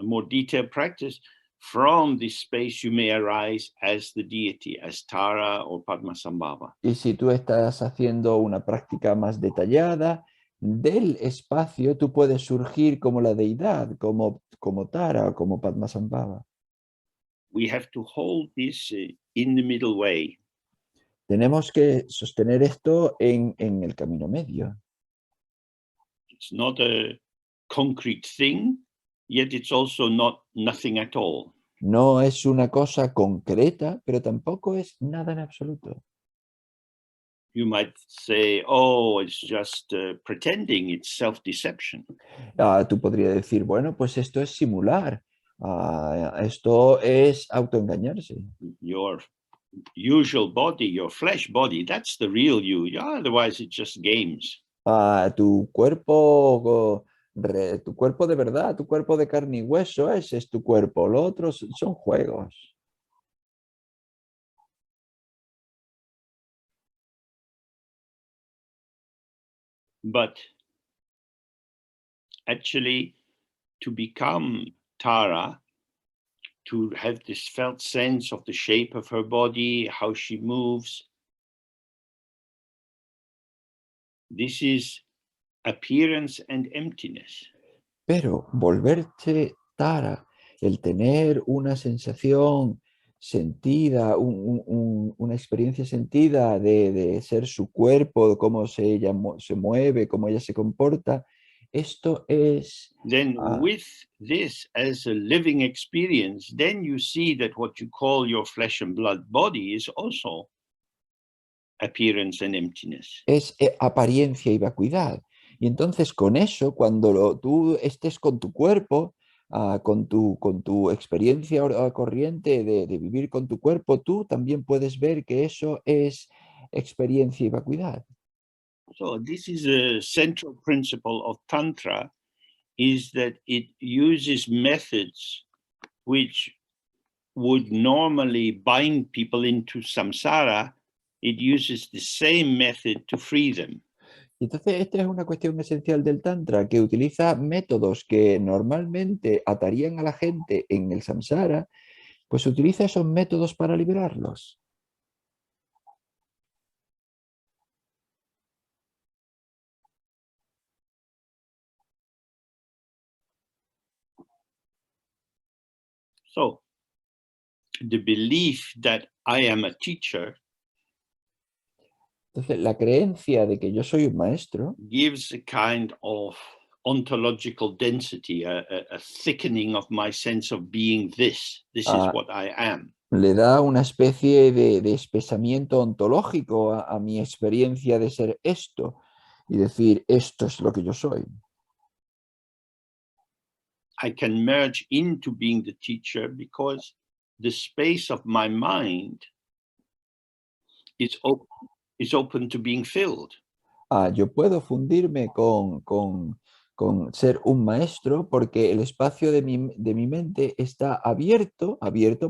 more detailed practice, from this space you may arise as the deity, as Tara or Padmasambhava. Y si tú estás haciendo una práctica más detallada, del espacio tú puedes surgir como la deidad, como Tara o como Padmasambhava. We have to hold this in the middle way. Tenemos que sostener esto en el camino medio. It's not a concrete thing, yet it's also not nothing at all. No es una cosa concreta, pero tampoco es nada en absoluto. You might say, oh, it's just pretending, it's self-deception. Tú podrías decir, bueno, pues esto es simular, esto es autoengañarse. Your usual body, your flesh body, that's the real you. Otherwise, it's just games. Tu cuerpo, tu cuerpo de verdad, tu cuerpo de carne y hueso, ese es tu cuerpo, lo otro son juegos. But actually, to become Tara, to have this felt sense of the shape of her body, how she moves, this is appearance and emptiness. Pero volverte Tara, el tener una sensación sentida, una experiencia sentida de ser su cuerpo, cómo ella se mueve, cómo ella se comporta, esto es... then ah, with this as a living experience, then you see that what you call your flesh and blood body is also appearance and emptiness. es apariencia y vacuidad. Y entonces con eso, cuando tú estés con tu cuerpo, con tu experiencia corriente de vivir con tu cuerpo, tú también puedes ver que eso es experiencia y vacuidad. So this is a central principle of Tantra, is that it uses methods which would normally bind people into samsara. It uses the same method to free them. Y entonces esta es una cuestión esencial del Tantra, que utiliza métodos que normalmente atarían a la gente en el samsara, pues utiliza esos métodos para liberarlos. So the belief that I am a teacher Entonces, la creencia de que yo soy un maestro gives a kind of ontological density, a thickening of my sense of being this. This is what I am. le da una especie de espesamiento ontológico a mi experiencia de ser esto y decir, esto es lo que yo soy. I can merge into being the teacher because the space of my mind is open to being filled. Yo puedo fundirme con ser un maestro porque el espacio de mi mente está abierto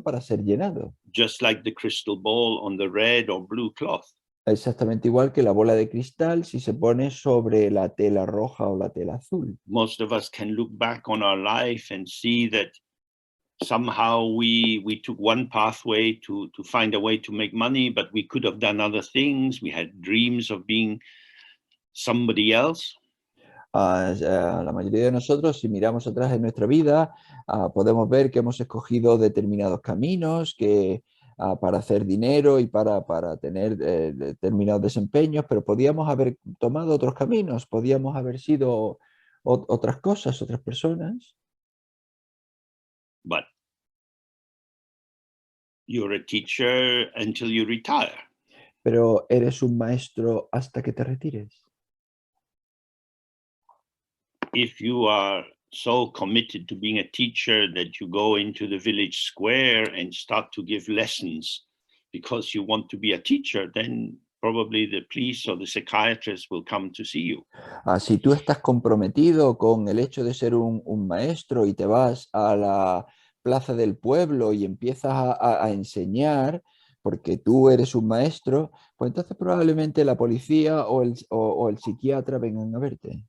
para ser llenado. Just like the crystal ball on the red or blue cloth. Exactamente igual que la bola de cristal si se pone sobre la tela roja o la tela azul. Most of us can look back on our life and see that somehow we took one pathway to find a way to make money, but we could have done other things. We had dreams of being somebody else. La mayoría de nosotros, si miramos atrás en nuestra vida, podemos ver que hemos escogido determinados caminos para hacer dinero y para tener determinados desempeños, pero podíamos haber tomado otros caminos, podíamos haber sido otras cosas, otras personas. But you're a teacher until you retire. Pero eres un maestro hasta que te retires. If you are so committed to being a teacher that you go into the village square and start to give lessons because you want to be a teacher, then probably the police or the psychiatrist will come to see you. Si tú estás comprometido con el hecho de ser un maestro y te vas a la plaza del pueblo y empiezas a enseñar porque tú eres un maestro, pues entonces probablemente la policía o el psiquiatra vengan a verte.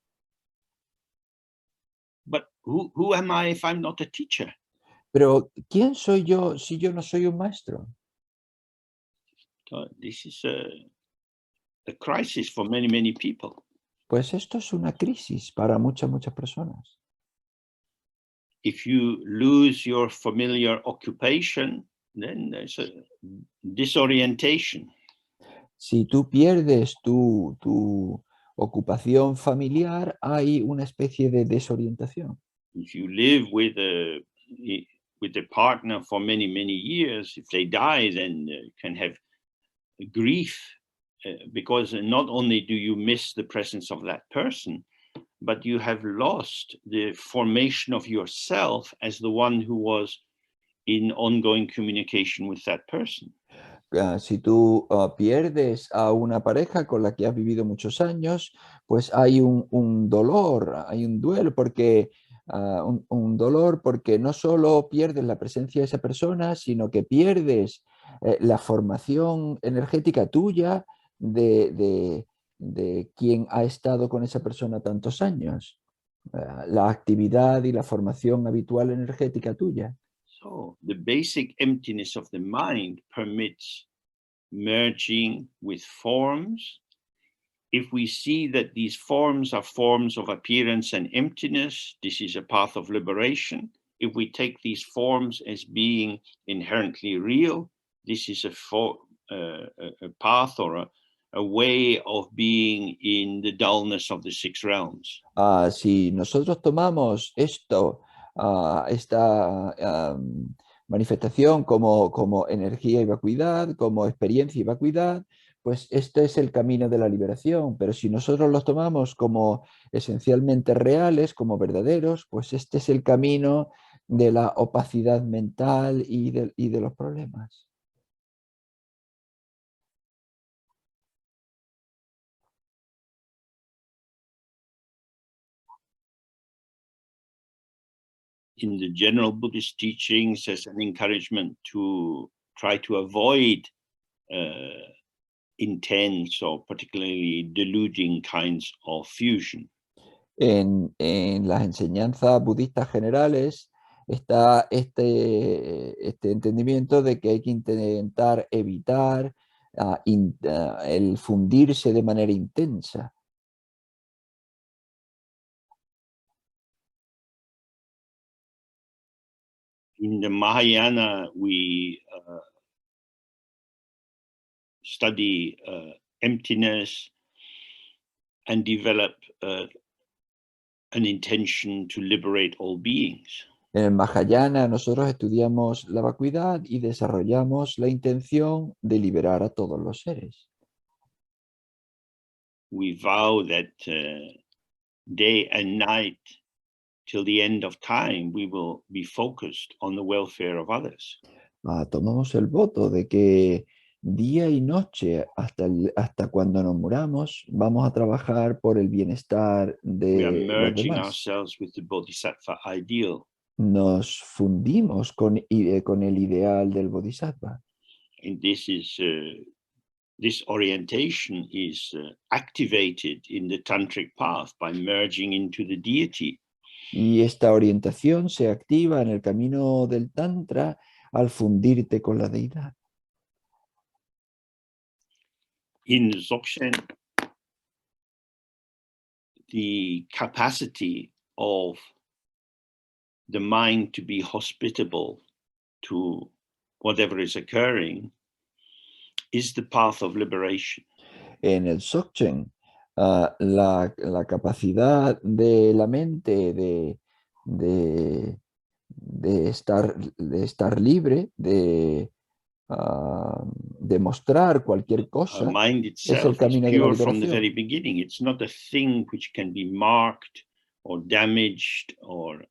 But who am I if I'm not a teacher? Pero ¿quién soy yo si yo no soy un maestro? This is a crisis for many, many people. Pues esto es una crisis para muchas personas. If you lose your familiar occupation, then there's a disorientation. Si tú pierdes tu ocupación familiar, hay una especie de desorientación. If you live with a partner for many, many years, if they die, then you can have grief because not only do you miss the presence of that person, but you have lost the formation of yourself as the one who was in ongoing communication with that person. Si tú pierdes a una pareja con la que has vivido muchos años, pues hay un dolor, hay un duelo, porque un dolor porque no solo pierdes la presencia de esa persona, sino que pierdes la formación energética tuya de quien ha estado con esa persona tantos años, la actividad y la formación habitual energética tuya. So the basic emptiness of the mind permits merging with forms. If we see that these forms are forms of appearance and emptiness, this is a path of liberation. If we take these forms as being inherently real, this is a path or a way of being in the dullness of the six realms. Si nosotros tomamos esto, esta manifestación como energía y vacuidad, como experiencia y vacuidad, pues este es el camino de la liberación. Pero si nosotros los tomamos como esencialmente reales, como verdaderos, pues este es el camino de la opacidad mental y de los problemas. In the general Buddhist teachings, there's an encouragement to try to avoid intense or particularly deluding kinds of fusion. En las enseñanzas budistas generales está este entendimiento de que hay que intentar evitar el fundirse de manera intensa. In the Mahayana, we study emptiness and develop an intention to liberate all beings. En el Mahayana nosotros estudiamos la vacuidad y desarrollamos la intención de liberar a todos los seres. We vow that day and night till the end of time, we will be focused on the welfare of others. Tomamos el voto de que día y noche, hasta cuando nos muramos, vamos a trabajar por el bienestar We are de los merging demás. ourselves with the Bodhisattva ideal. Nos fundimos con el ideal del Bodhisattva. And this orientation is activated in the tantric path by merging into the deity. Y esta orientación se activa en el camino del Tantra al fundirte con la deidad. In Dzogchen, the capacity of the mind to be hospitable to whatever is occurring is the path of liberation. En el Dzogchen, la capacidad de la mente de estar libre, de mostrar cualquier Our cosa, mind es el itself is camino de la pure from the liberación. very beginning. It's not a thing which can be marked or damaged or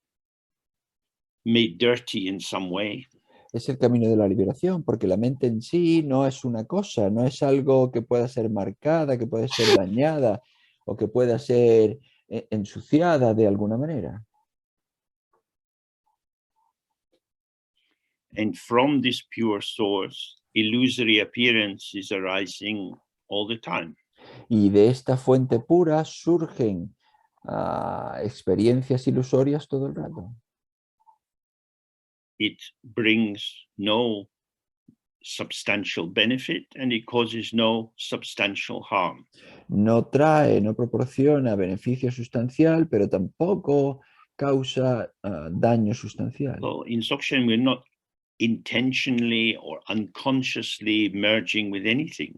made dirty in some way. Es el camino de la liberación, porque la mente en sí no es una cosa, no es algo que pueda ser marcada, que pueda ser dañada o que pueda ser ensuciada de alguna manera. And from this pure source, illusory appearance is arising all the time. Y de esta fuente pura surgen experiencias ilusorias todo el rato. It brings no substantial benefit and it causes no substantial harm. No trae, no proporciona beneficio sustancial, pero tampoco causa daño sustancial. So in Dzogchen, we're not intentionally or unconsciously merging with anything.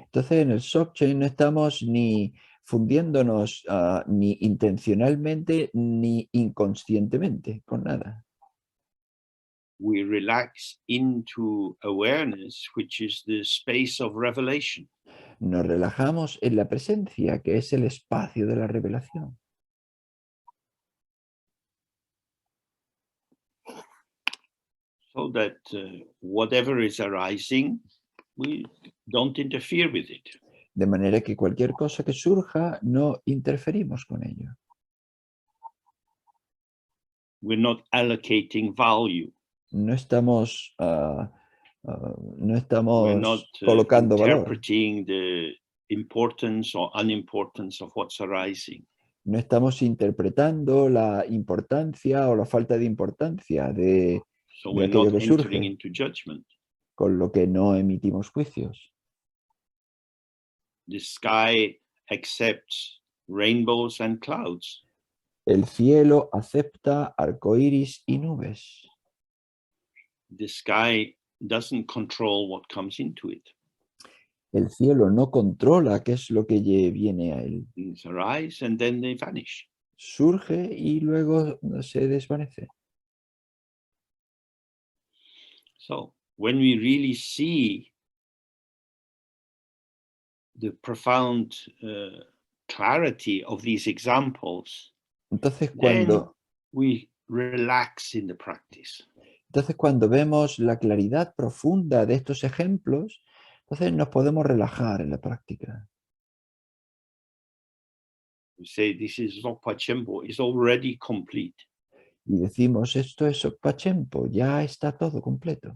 Entonces en el Dzogchen no estamos ni fundiéndonos ni intencionalmente ni inconscientemente con nada. We relax into awareness, which is the space of revelation. Nos relajamos en la presencia, que es el espacio de la revelación. So that whatever is arising, we don't interfere with it. De manera que cualquier cosa que surja, no interferimos con ello. We're not allocating value. No estamos, We're not colocando valor. interpreting the importance or unimportance of what's arising. No estamos interpretando la importancia o la falta de importancia de So we're aquello not que entering surge, into judgment. con lo que no emitimos juicios. The sky accepts rainbows and clouds. El cielo acepta arcoíris y nubes. The sky doesn't control what comes into it. El cielo no controla qué es lo que viene a él. Things arise and then they vanish. Surge y luego se desvanece. So when we really see the profound clarity of these examples, Entonces then we relax in the practice. cuando vemos la claridad profunda de estos ejemplos, entonces nos podemos relajar en la práctica. We say this is Zokpa is already complete. Y decimos, esto es Pachempo, ya está todo completo.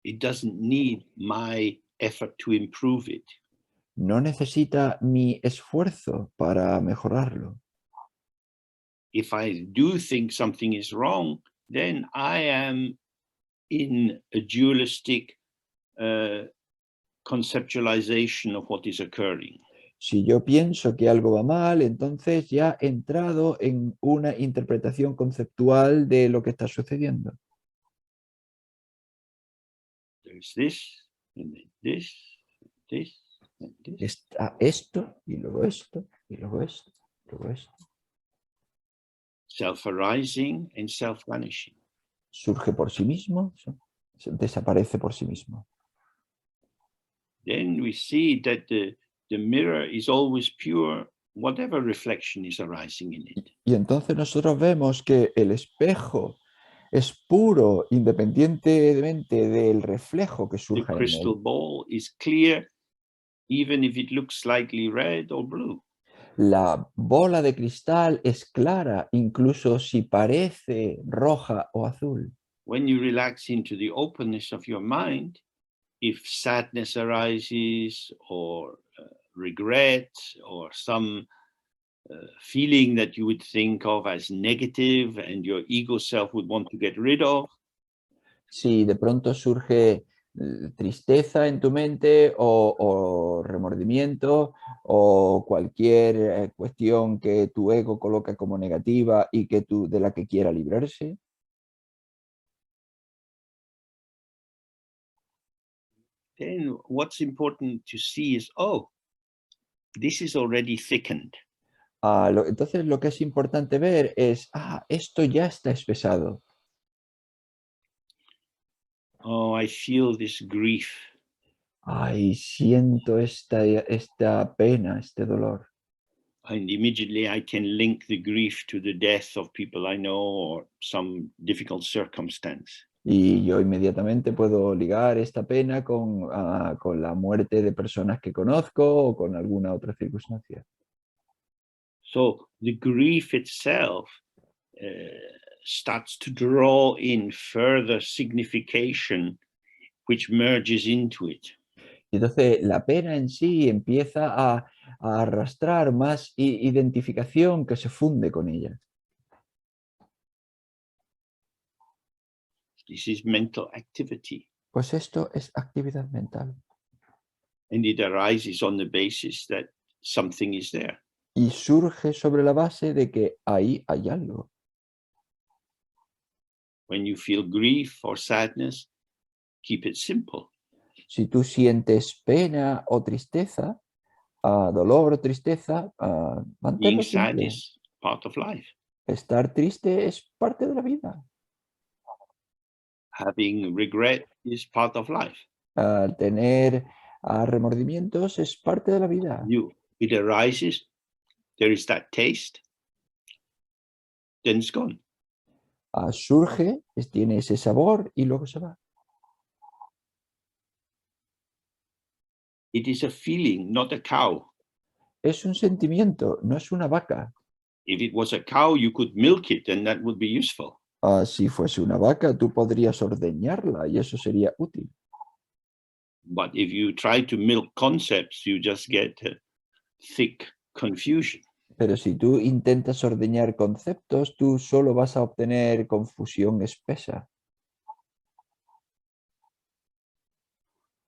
It doesn't need my effort to improve it. No necesita mi esfuerzo para mejorarlo. If I do think something is wrong, then I am in a dualistic conceptualization of what is occurring. Si yo pienso que algo va mal, entonces ya he entrado en una interpretación conceptual de lo que está sucediendo. There's this, and then this, this, and this. Está esto, y luego esto, y luego esto, y luego esto. Self-arising and self-vanishing. Surge por sí mismo, desaparece por sí mismo. Then we see that the mirror is always pure, whatever reflection is arising in it. Y entonces nosotros vemos que el espejo es puro independientemente del reflejo que The surja en crystal él. ball is clear, even if it looks slightly red or blue. La bola de cristal es clara, incluso si parece roja o azul. When you relax into the openness of your mind, if sadness arises or regret or some feeling that you would think of as negative and your ego self would want to get rid of, Si de pronto surge tristeza en tu mente o remordimiento o cualquier cuestión que tu ego coloca como negativa y que de la que quiera librarse, then what's important to see is, oh, this is already thickened. entonces lo que es importante ver es, esto ya está espesado. Oh, I feel this grief. Ay, siento esta pena, este dolor. And immediately I can link the grief to the death of people I know or some difficult circumstance. Y yo inmediatamente puedo ligar esta pena con la muerte de personas que conozco o con alguna otra circunstancia. So the grief itself starts to draw in further signification, which merges into it. Y entonces la pena en sí empieza a arrastrar más identificación que se funde con ella. This is mental activity. Pues esto es actividad mental. And it arises on the basis that something is there. Y surge sobre la base de que ahí hay algo. When you feel grief or sadness, keep it simple. Si tú sientes pena o tristeza, dolor o tristeza, Being manténlo sad simple. is part of life. Estar triste es parte de la vida. Having regret is part of life. Tener remordimientos es parte de la vida. It arises, there is that taste, then it's gone. Surge, tiene ese sabor y luego se va. It is a feeling, not a cow. Es un sentimiento, no es una vaca. If it was a cow, you could milk it and that would be useful. Si fuese una vaca, tú podrías ordeñarla y eso sería útil. But if you try to milk concepts, you just get thick confusion. Pero si tú intentas ordeñar conceptos, tú solo vas a obtener confusión espesa.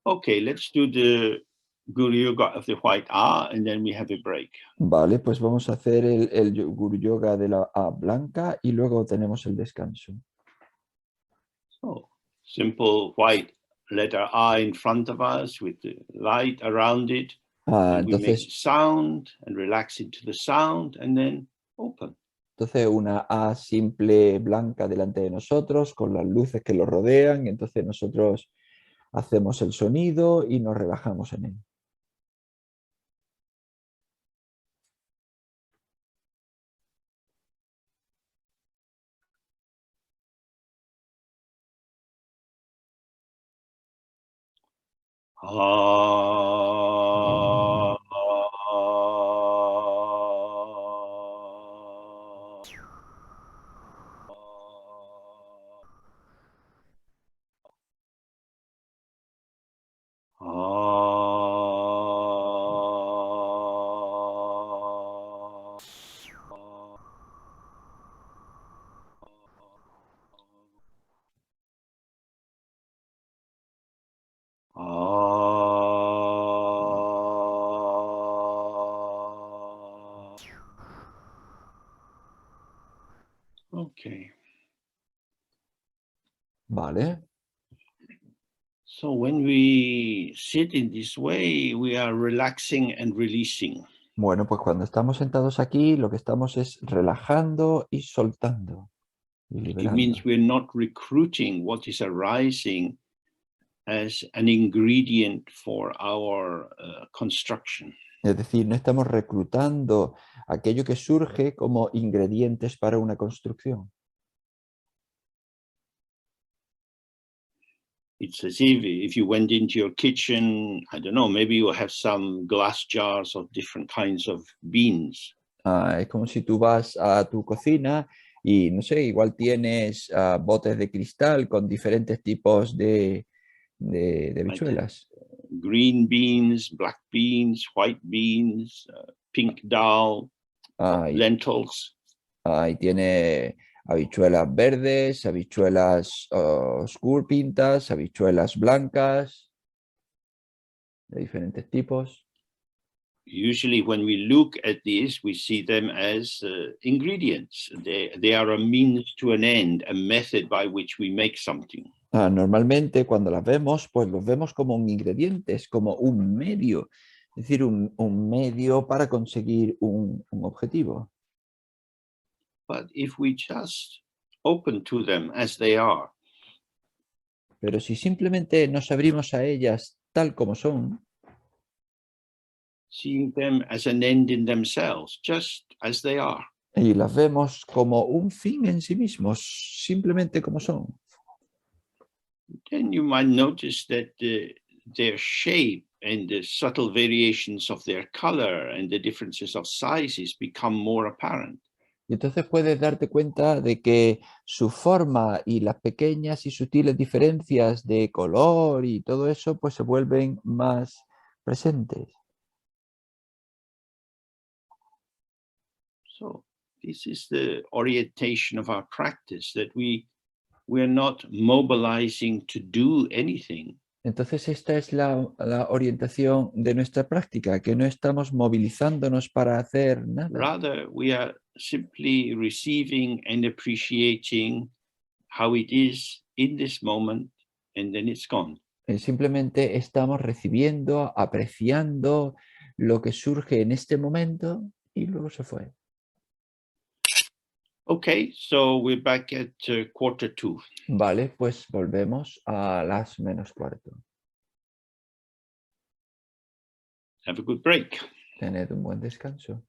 Okay, let's do the Guru Yoga of the white and then we have a break. Vale, pues vamos a hacer el Guru Yoga de la A blanca y luego tenemos el descanso. So, simple white letter I in front of us with the light around it. And we make Entonces, sound and relax into the sound and then open. entonces una A simple blanca delante de nosotros con las luces que lo rodean. Entonces nosotros hacemos el sonido y nos relajamos en él. Okay. Vale. So when we sit in this way, we are relaxing and releasing. Bueno, pues cuando estamos sentados aquí, lo que estamos es relajando y soltando y It liberando. means we're not recruiting what is arising as an ingredient for our construction. Es decir, no estamos reclutando aquello que surge como ingredientes para una construcción. It's as if you went into your kitchen, I don't know, maybe you have some glass jars of different kinds of beans. Es como si tú vas a tu cocina y, no sé, igual tienes botes de cristal con diferentes tipos de habichuelas. Green beans, black beans, white beans, pink dal, lentils. Y tiene habichuelas verdes, habichuelas oscuro pintas, habichuelas blancas, de diferentes tipos. Usually when we look at these, we see them as ingredients. They are a means to an end, a method by which we make something. Normalmente cuando las vemos, pues los vemos como ingredientes, como un medio, es decir, un medio para conseguir un objetivo. But if we just open to them as they are, pero si simplemente nos abrimos a ellas tal como son, seeing them as an end in themselves, just as they are, y las vemos como un fin en sí mismos, simplemente como son, then you might notice that their shape and the subtle variations of their color and the differences of sizes become more apparent. y entonces puedes darte cuenta de que su forma y las pequeñas y sutiles diferencias de color y todo eso pues se vuelven más presentes. So this is the orientation of our practice, that we're not mobilizing to do anything. Entonces esta es la orientación de nuestra práctica, que no estamos movilizándonos para hacer nada. Rather, we are simply receiving and appreciating how it is in this moment, and then it's gone. Simplemente estamos recibiendo, apreciando lo que surge en este momento y luego se fue. Okay, so we're back at 1:45. Vale, pues volvemos a las -4. Have a good break. Tened un buen descanso.